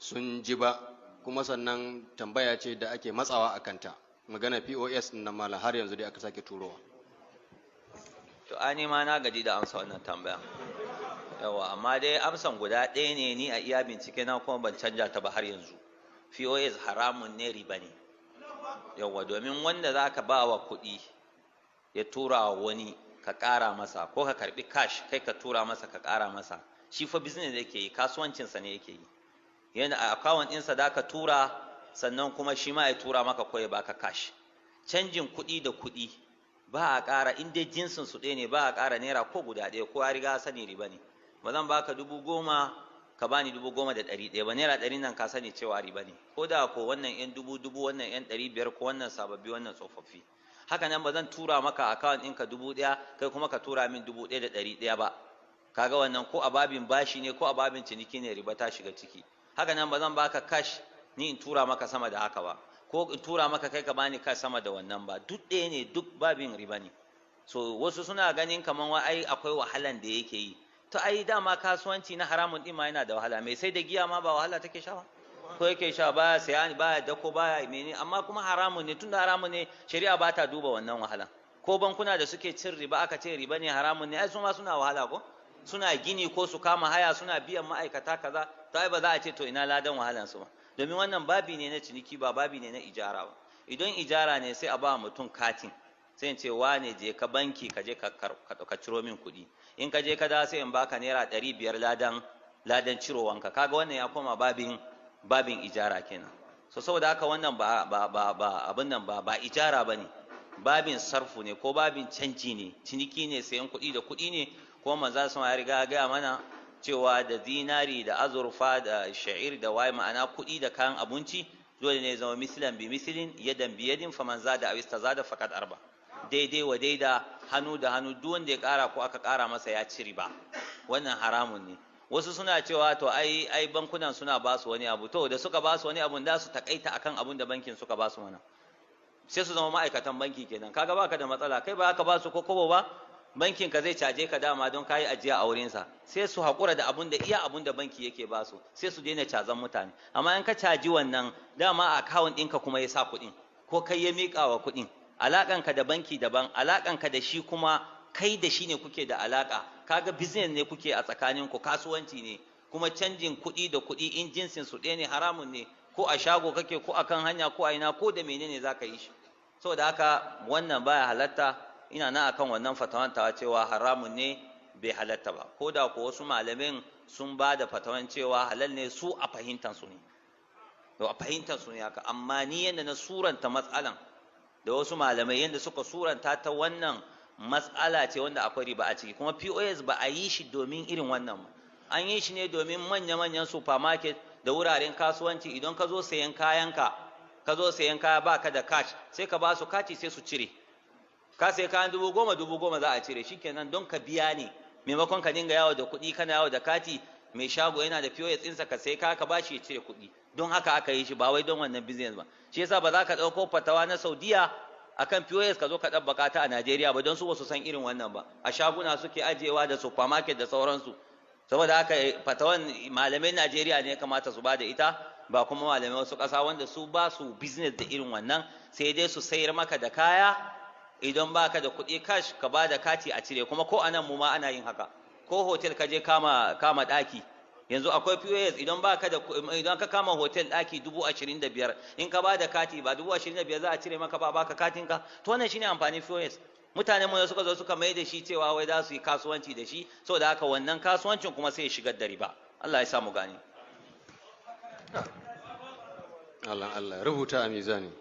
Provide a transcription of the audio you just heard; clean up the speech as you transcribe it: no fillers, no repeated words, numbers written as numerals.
sun ji ba, kuma sannan tambaya ce da ake matsawa a kanta, magana POS na mala har yanzu dai aka sake turowa. To ani ma na gaji da amsa wannan tambaya. Yawa, amma dai amsan guda ɗaya ne, ni a iya bincike na kuma ban canja ta ba har yanzu. POS haramun ne, riba ne. Yawa, domin wanda za ka ba wa kuɗi ya tura wa wani ka ƙara masa, ko ka karɓi cash kai ka tura masa ka ƙara masa, shi fa business yake yi, kasuwancinsa ne yake yi. Yana a account ɗinsa da ka tura, sannan kuma shi ma ya tura maka ko ya baka cash. Canjin kuɗi da kuɗi ba a ƙara, in dai jinsin su ɗaya ne ba a ƙara naira ko guda ɗaya, ko ya riga sani riba ne. Ba zan baka 10,000 ka bani 10,100 ba, naira 100 nan ka sani cewa riba ne, ko da ko wannan yan 1000 wannan yan 500 ko wannan sababbi wannan tsofaffi. Haka nan ba zan tura maka account ɗinka 1000 kai kuma ka tura min 1100 ba, kaga wannan ko a babin bashi ne ko a babin ciniki ne, riba ta shiga ciki. Haka nan ba zan baka cash ni in tura maka sama da haka ba, ko in tura maka kai ka bani cash sama da wannan ba, duk ɗaya ne, duk babin riba ne. So wasu suna ganin kaman wa ai akwai wahalan da yake yi, to ai dama kasuwanci na haramun din ma yana da wahala. Mai sai da giya ma ba wahala take sha ba, ko yake sha baya saya baya dako baya mene, amma kuma haramun ne. Tunda haramun ne, shari'a ba ta duba wannan wahala. Ko bankuna da suke cin riba aka ce riba ne haramun ne, ai su ma suna wahala ko suna gini ko su kama haya suna biyan ma'aikata kaza, to ai ba za a ce to ina ladan wahalan su ba, domin wannan babi ne na ciniki ba babi ne na ijara ba. Idan ijara ne sai a ba mutum katin, sai in ce wane je ka banki ka je ka ciro min kuɗi, in ka je ka da sai in baka naira 500 ladan cirowanka, kaga wannan ya koma babin ijara kenan. So saboda haka wannan ba abin nan ba ijara bane, babin sarfu ne ko babin canji ne, ciniki ne, sayan kuɗi da kuɗi ne. Ko manzo sun ya riga gaya mana cewa da zinari da azurfa da sha'ir da waye, ma'ana kuɗi da kayan abinci dole ne zama mislan bi mislin yadan bi yadin, faman zada aw istazada faqad arba, daidai wa daida, hannu da hannu, duk wanda ya ƙara ko aka ƙara masa ya ci riba, wannan haramun ne. Wasu suna cewa to ai bankunan suna ba su wani abu, to da suka ba su wani abu da su takaita akan abun da bankin suka ba su mana, sai su zama ma'aikatan banki kenan, kaga baka da matsala, kai ba ka ba su ko kobo ba, bankin ka zai caje ka dama don kayi ajiya a wurinsa, sai su haƙura da iya abun da banki yake ba su, sai su daina cazan mutane. Amma in ka caji wannan, dama a akawun ɗinka kuma ya sa kuɗin, ko kai ya miƙa wa kuɗin, alaƙanka da banki daban, alaƙanka da shi kuma kai da shi ne kuke da alaƙa, kaga business ne kuke a tsakaninku, kasuwanci ne, kuma canjin kuɗi da kuɗi in jinsin su ɗaya ne haramun ne, ko a shago kake ko a kan hanya ko a ina ko da menene za ka yi shi. Saboda haka wannan baya halatta, ina nan akan wannan fatawan tawa cewa haramun ne, bai halatta ba, ko da ko wasu malamin sun ba da fatawan cewa halal ne su a fahimtar su ne, to a fahimtar su ne haka. Amma ni yanda na suranta matsalan da wasu malamai yanda suka suranta ta, wannan matsala ce wanda akwai riba a ciki, kuma POS ba a yi shi domin irin wannan ba, an yi shi ne domin manya-manyan supermarket da wuraren kasuwanci. Idan ka zo sayan kayanka, ka zo sayan kaya baka da cash, sai ka ba su kati sai su cire, ka sai kayan 10,000 za a cire, shikenan don ka biya ne, maimakon ka dinga yawo da kuɗi kana yawo da kati. Mai shago yana da POS ɗinsa, ka sai ka bashi ya cire kuɗi, don haka aka yi shi, ba wai don wannan business ba. Shi yasa ba za ka ɗauko fatawa na Saudiya akan POS ka zo ka ɗabbaka ta a Najeriya ba, don su ba su san irin wannan ba, a shaguna suke ajiyewa da supermarket da sauransu. Saboda haka fatawan malamai Najeriya ne ya kamata su ba da ita, ba kuma malamai wasu ƙasa wanda su ba su business da irin wannan, sai dai su sayar maka da kaya, idan baka da kuɗi cash ka ba da kati a cire. Kuma ko anan mu ma ana yin haka, ko hotel ka je kama ɗaki, yanzu akwai POS, idan ka kama hotel ɗaki 25,000, in ka ba da kati ba 25,000 za a cire maka ba, baka katinka. To wannan shine amfani POS. Mutanen mu suka zo suka mai da shi cewa wai za su yi kasuwanci da shi, saboda haka wannan kasuwancin kuma sai ya shigar da riba. Allah ya sa mu gane. Allah rubuta a mizani.